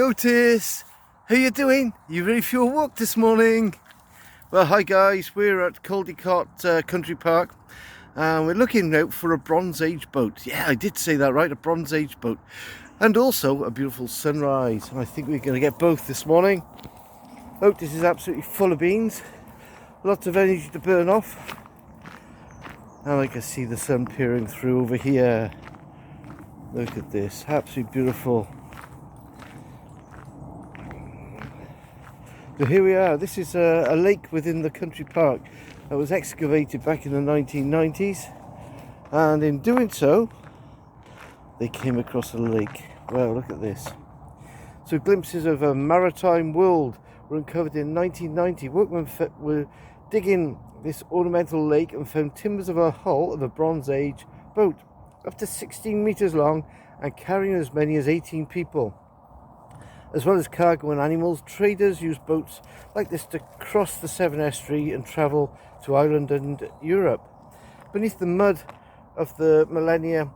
Otis, how you doing? You ready for your walk this morning? Well, hi guys, we're at Caldicot Country Park and we're looking out for a Bronze Age boat. Yeah, I did say that right, a Bronze Age boat. And also a beautiful sunrise. And I think we're going to get both this morning. Otis is absolutely full of beans, lots of energy to burn off. And I can see the sun peering through over here. Look at this, absolutely beautiful. So here we are. This is a lake within the country park that was excavated back in the 1990s, and in doing so they came across a lake. Wow, look at this. So glimpses of a maritime world were uncovered in 1990. Workmen were digging this ornamental lake and found timbers of a hull of a Bronze Age boat up to 16 meters long and carrying as many as 18 people. As well as cargo and animals, traders used boats like this to cross the Severn Estuary and travel to Ireland and Europe. Beneath the mud of the millennia,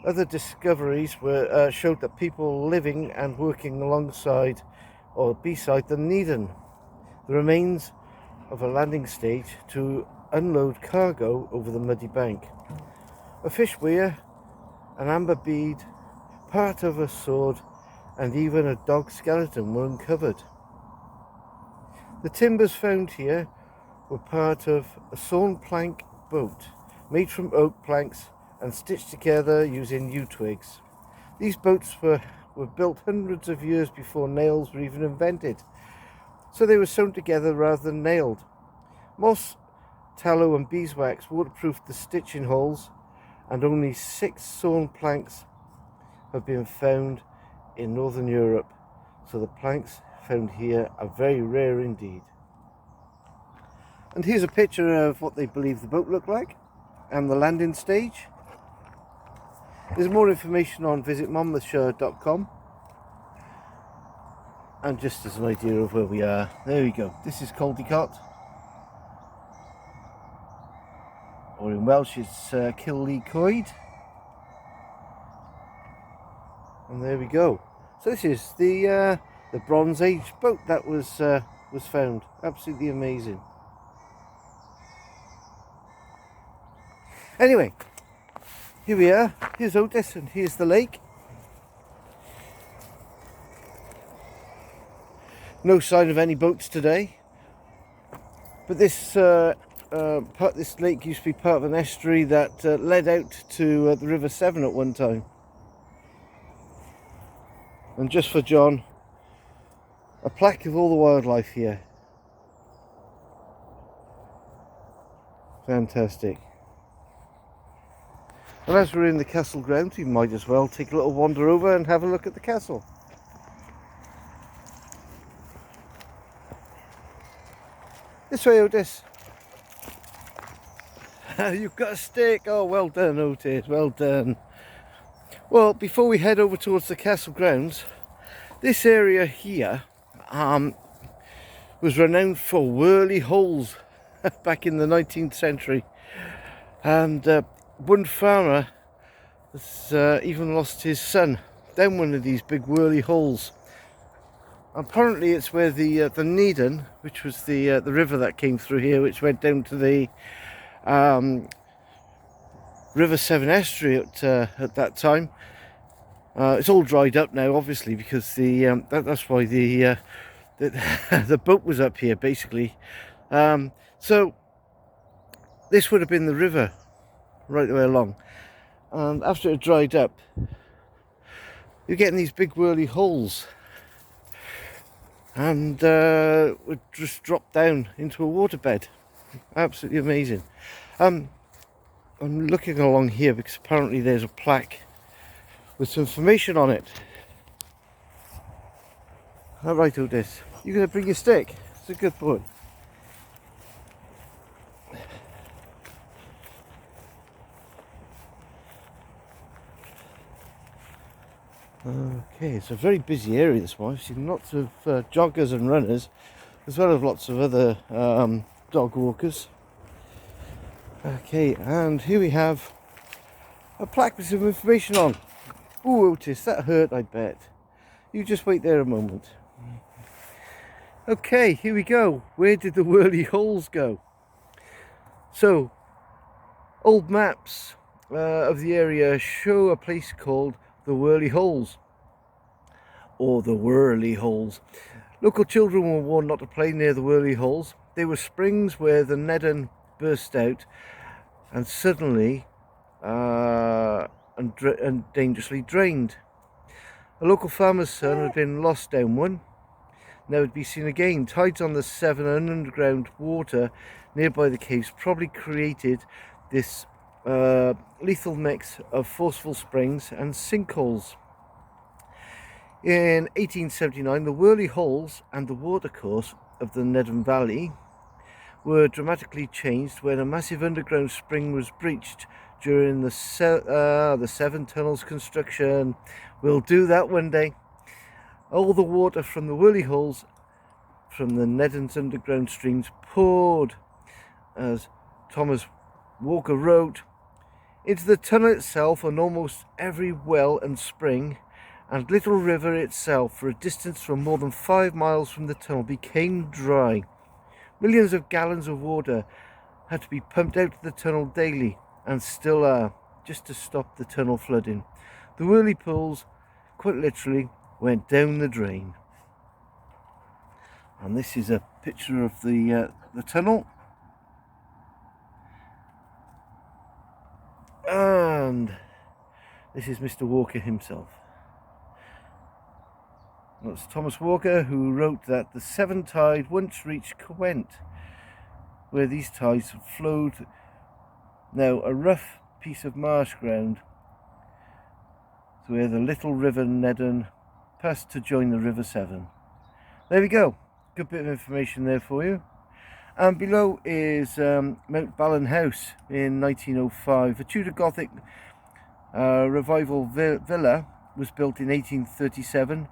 other discoveries showed that people living and working alongside or beside the Needham, the remains of a landing stage to unload cargo over the muddy bank. A fish weir, an amber bead, part of a sword, and even a dog skeleton were uncovered. The timbers found here were part of a sawn plank boat made from oak planks and stitched together using yew twigs. These boats were built hundreds of years before nails were even invented, so they were sewn together rather than nailed. Moss, tallow and beeswax waterproofed the stitching holes, and only 6 sawn planks have been found in Northern Europe, so the planks found here are very rare indeed. And here's a picture of what they believe the boat looked like and the landing stage. There's more information on visitmonmouthshire.com, and just as an idea of where we are, there we go. This is Caldicot, or in Welsh it's Caldicot. And there we go. So this is the Bronze Age boat that was found. Absolutely amazing. Anyway, here we are. Here's Otis and here's the lake. No sign of any boats today. But this this lake used to be part of an estuary that led out to the River Severn at one time. And just for John, a plaque of all the wildlife here. Fantastic. And as we're in the castle grounds, we might as well take a little wander over and have a look at the castle. This way, Otis. You've got a stick. Oh, well done, Otis. Well done. Well, before we head over towards the castle grounds, this area here was renowned for whirly holes back in the 19th century, and one farmer has even lost his son down one of these big whirly holes. Apparently it's where the Needham, which was the river that came through here, which went down to the River Severn Estuary at that time. It's all dried up now, obviously, because that's why the boat was up here, basically. So this would have been the river right the way along, and after it dried up, you're getting these big whirly holes, and would just drop down into a waterbed. Absolutely amazing. I'm looking along here because apparently there's a plaque with some information on it. Alright, Otis, you're going to bring your stick. It's a good boy. Okay, it's a very busy area this morning. I've seen lots of joggers and runners, as well as lots of other dog walkers. Okay, and here we have a plaque with some information on. Ooh, Otis, that hurt, I bet. You just wait there a moment. Okay, here we go. Where did the whirly holes go? So, old maps of the area show a place called the Whirly Holes, or the Whirly Holes. Local children were warned not to play near the Whirly Holes. They were springs where the Nedden burst out and suddenly and dangerously drained. A local farmer's son had been lost down one, never to be seen again. Tides on the Severn and underground water nearby the caves probably created this lethal mix of forceful springs and sinkholes. In 1879, the whirly holes and the watercourse of the Nedden Valley were dramatically changed when a massive underground spring was breached during the Severn Tunnel's construction. We'll do that one day. All the water from the whirly holes from the Nedden's underground streams poured, as Thomas Walker wrote, into the tunnel itself, and almost every well and spring and little river itself for a distance from more than 5 miles from the tunnel became dry. Millions of gallons of water had to be pumped out of the tunnel daily, and still are, just to stop the tunnel flooding. The whirly pools, quite literally, went down the drain. And this is a picture of the tunnel. And this is Mr. Walker himself. That's Thomas Walker, who wrote that the Severn tide once reached Cowent, where these tides flowed, now a rough piece of marsh ground, where the little river Nedden passed to join the River Severn. There we go, good bit of information there for you. And below is Mount Ballan House in 1905. A Tudor Gothic revival villa was built in 1837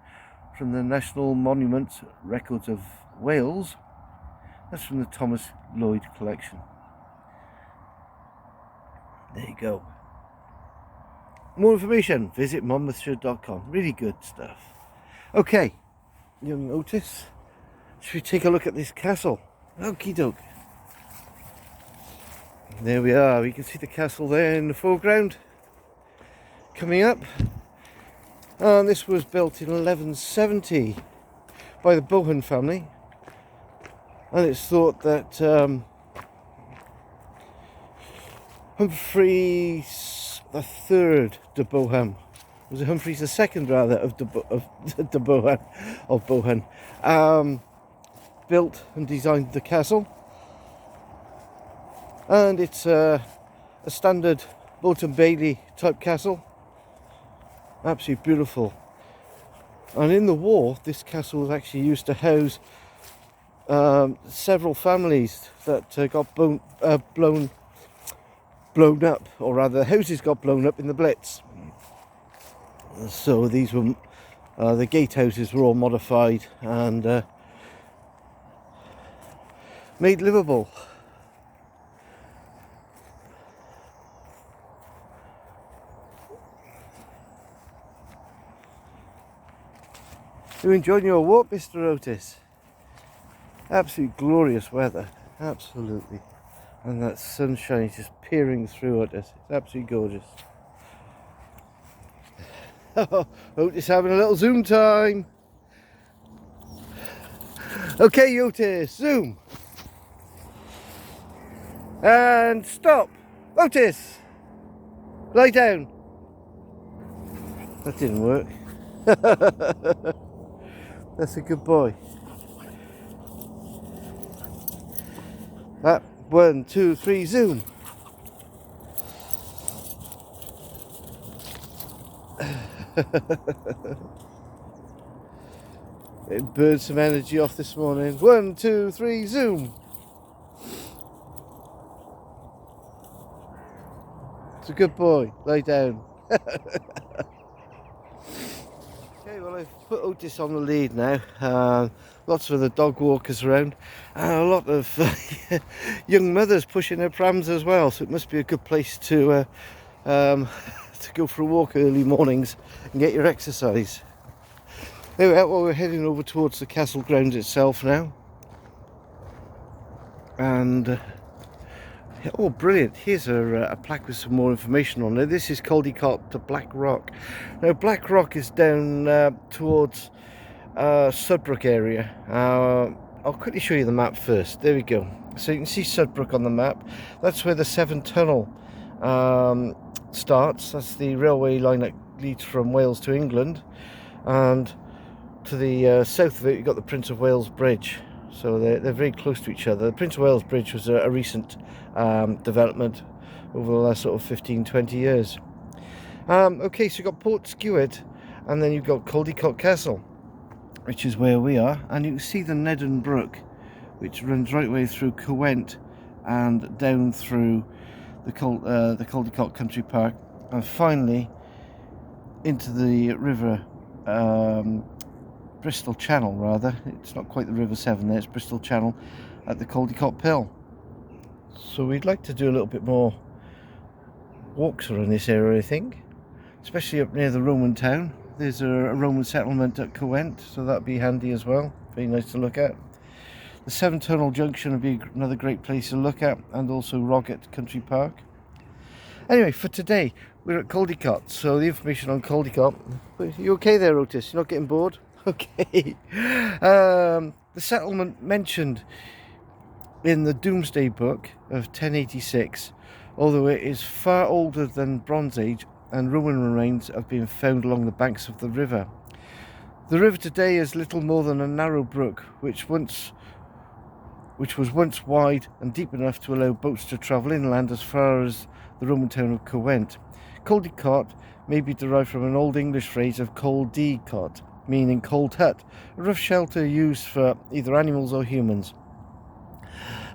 from the National Monuments Records of Wales. That's from the Thomas Lloyd collection. There you go. More information, visit monmouthshire.com. Really good stuff. Okay, young Otis, should we take a look at this castle? Okie doke. There we are. We can see the castle there in the foreground. Coming up. And this was built in 1170 by the Bohun family. And it's thought that Humphreys III de Bohun, was it Humphreys II rather of Bohun, built and designed the castle. And it's a standard Bolton Bailey type castle. Absolutely beautiful. And in the war, this castle was actually used to house several families that got blown up, or rather the houses got blown up in the Blitz. So these were the gatehouses were all modified and made livable. You enjoying your walk, Mr. Otis? Absolutely glorious weather, absolutely. And that sunshine is just peering through at us. It's absolutely gorgeous. Otis having a little zoom time. Okay, Otis, zoom. And stop. Otis, lie down. That didn't work. That's a good boy. 1, 2, 3, zoom. It burned some energy off this morning. 1, 2, 3, zoom. It's a good boy. Lay down. Okay, well, I've put Otis on the lead now. Lots of the dog walkers around, and a lot of young mothers pushing their prams as well. So it must be a good place to go for a walk early mornings and get your exercise. There we are. Well, we're heading over towards the castle grounds itself now. And oh, brilliant. Here's a plaque with some more information on it. This is Caldicot to Black Rock. Now, Black Rock is down towards Sudbrook area. I'll quickly show you the map first. There we go. So you can see Sudbrook on the map. That's where the Severn Tunnel starts. That's the railway line that leads from Wales to England. And to the south of it, you've got the Prince of Wales Bridge. So they're very close to each other. The Prince of Wales Bridge was a recent development over the last sort of 15-20 years. Okay, so you've got Port Skewett, and then you've got Caldicot Castle, which is where we are. And you can see the Nedden Brook, which runs right way through Cowent and down through the Caldicot Country Park, and finally into the river Bristol Channel, rather. It's not quite the River Severn there, it's Bristol Channel at the Caldicot Pill. So we'd like to do a little bit more walks around this area, I think, especially up near the Roman town. There's a Roman settlement at Cowent, so that'd be handy as well. Very nice to look at. The Severn Tunnel Junction would be another great place to look at, and also Roggett Country Park. Anyway, for today, we're at Caldicot, so the information on Caldicot. You okay there, Otis? You're not getting bored? Okay. The settlement mentioned in the Domesday Book of 1086, although it is far older than Bronze Age, and Roman remains have been found along the banks of the river. The river today is little more than a narrow brook, which was once wide and deep enough to allow boats to travel inland as far as the Roman town of Cowent. Caldicot may be derived from an Old English phrase of Caldicot, meaning cold hut, a rough shelter used for either animals or humans.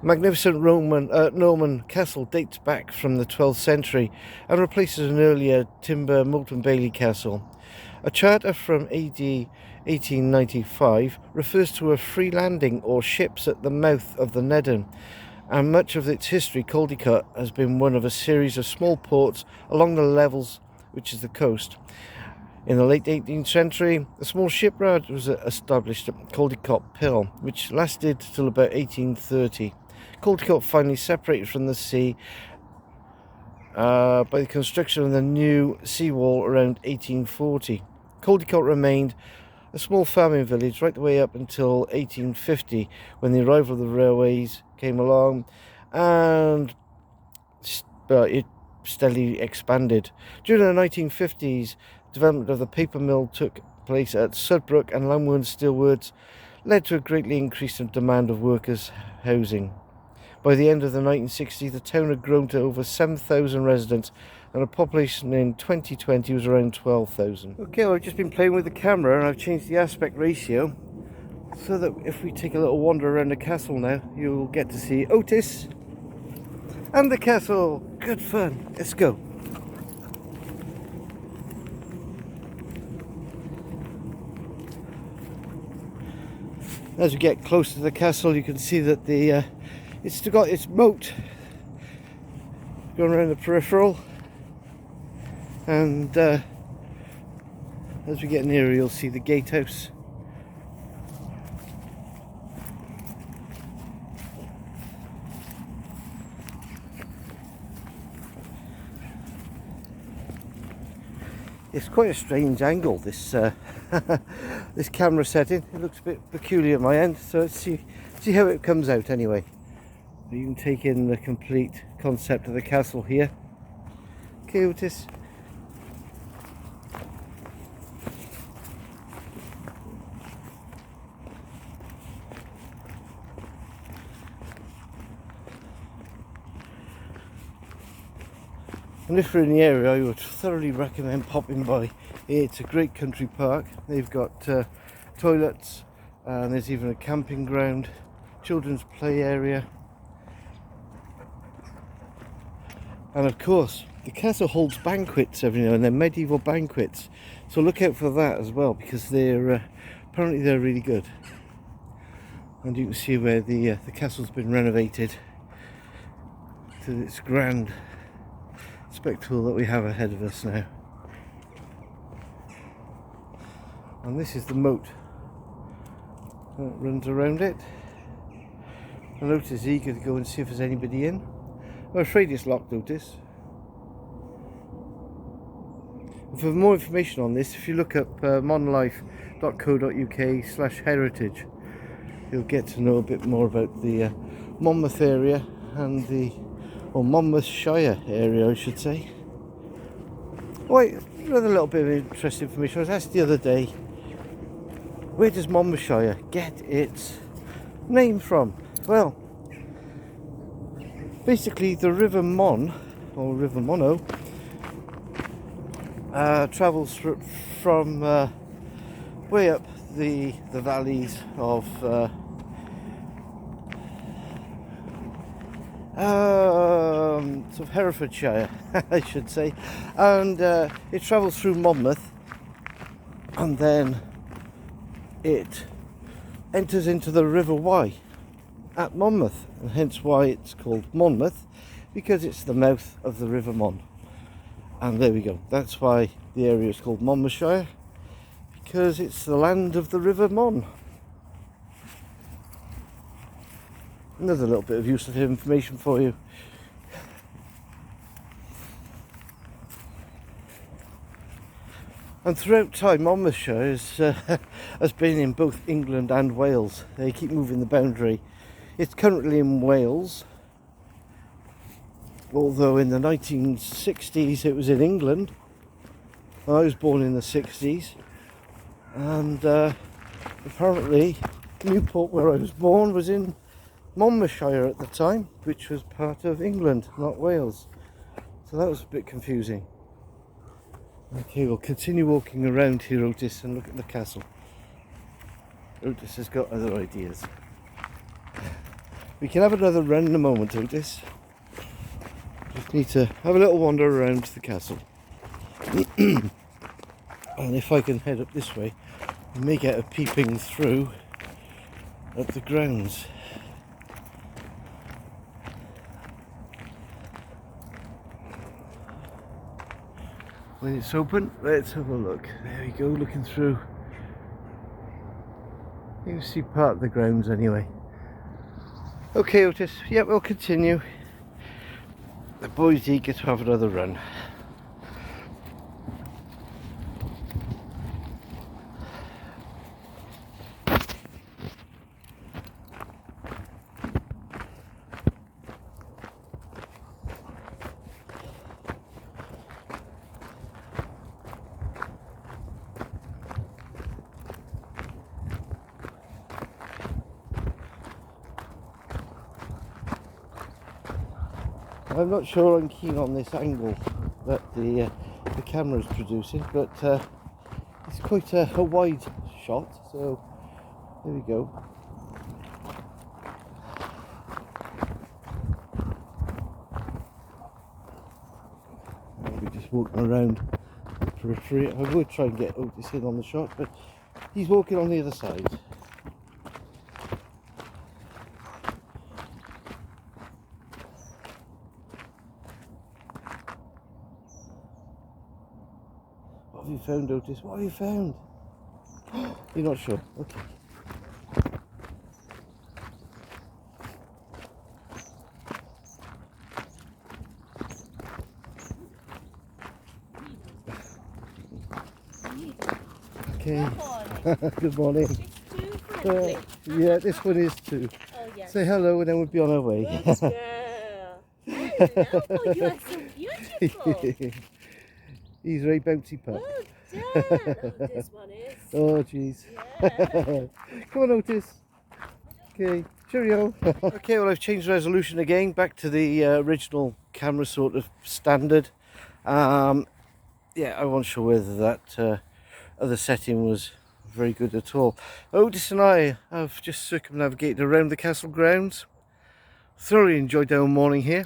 A magnificent Norman castle dates back from the 12th century and replaces an earlier timber Moulton Bailey castle. A charter from AD 1895 refers to a free landing or ships at the mouth of the Nedden, and much of its history, Caldicot has been one of a series of small ports along the levels, which is the coast. In the late 18th century, a small shipyard was established at Caldicot Pill, which lasted till about 1830. Caldicot finally separated from the sea by the construction of the new seawall around 1840. Caldicot remained a small farming village right the way up until 1850, when the arrival of the railways came along, and it steadily expanded. During the 1950s, development of the paper mill took place at Sudbrook, and Lamworth Steelworks led to a greatly increased demand of workers' housing. By the end of the 1960s, the town had grown to over 7,000 residents, and a population in 2020 was around 12,000. Okay, well, I've just been playing with the camera, and I've changed the aspect ratio so that if we take a little wander around the castle now, you'll get to see Otis and the castle. Good fun. Let's go. As we get close to the castle, you can see that it's still got its moat going around the peripheral, and as we get nearer, you'll see the gatehouse. It's quite a strange angle, this this camera setting. It looks a bit peculiar at my end, so let's see how it comes out anyway. You can take in the complete concept of the castle here. Okay, Otis. And if you're in the area, I would thoroughly recommend popping by. It's a great country park. They've got toilets, and there's even a camping ground, children's play area. And of course, the castle holds banquets every now and then, medieval banquets. So look out for that as well, because they're apparently they're really good. And you can see where the castle's been renovated to this grand spectacle that we have ahead of us now. And this is the moat that runs around it. And Otis is eager to go and see if there's anybody in. I'm afraid it's locked, Otis. For more information on this, if you look up monlife.co.uk/heritage, you'll get to know a bit more about the Monmouth area and or Monmouthshire area, I should say. Wait, another little bit of interesting information. I was asked the other day, where does Monmouthshire get its name from? Well, basically the River Mon, or River Mono, travels from way up the valleys of sort of Herefordshire, I should say, and it travels through Monmouth, and then it enters into the River Wye at Monmouth, and hence why it's called Monmouth, because it's the mouth of the River Mon. And there we go, that's why the area is called Monmouthshire, because it's the land of the River Mon. Another little bit of useful information for you. And throughout time, Monmouthshire has been in both England and Wales. They keep moving the boundary. It's currently in Wales, although in the 1960s it was in England. I was born in the 60s, and apparently Newport, where I was born, was in Monmouthshire at the time, which was part of England, not Wales. So that was a bit confusing. Okay, we'll continue walking around here, Otis, and look at the castle. Otis has got other ideas. We can have another run in a moment, Otis. Just need to have a little wander around the castle. And if I can head up this way, I may get a peeping through at the grounds. When it's open, let's have a look. There we go, looking through. You can see part of the grounds anyway. Okay, Otis, yeah, we'll continue. The boys eager to have another run. I'm not sure I'm keen on this angle that the camera's producing, but it's quite a wide shot, so there we go. I'll be just walking around the periphery. I would try and get Otis in on the shot, but he's walking on the other side. What have you found, Otis? What have you found? You're not sure? Okay. Okay. Good morning. Yeah, this one is too. Oh, yes. Say hello and then we'll be on our way. Yes, girl. Hello, you are so beautiful. He's a very bouncy pup. Well done. Oh, this one is. Oh, jeez. Yeah. Come on, Otis. Okay, cheerio. Okay, well, I've changed resolution again, back to the original camera sort of standard. Yeah, I wasn't sure whether that other setting was very good at all. Otis and I have just circumnavigated around the castle grounds. Thoroughly enjoyed our morning here.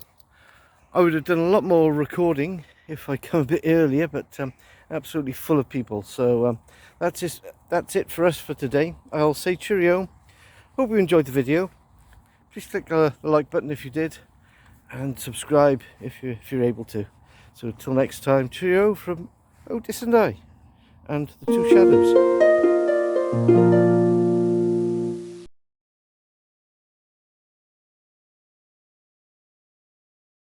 I would have done a lot more recording if I come a bit earlier, but absolutely full of people. So that's it for us for today. I'll say cheerio. Hope you enjoyed the video. Please click the like button if you did, and subscribe if you're able to. So until next time, cheerio from Otis and I, and the two shadows.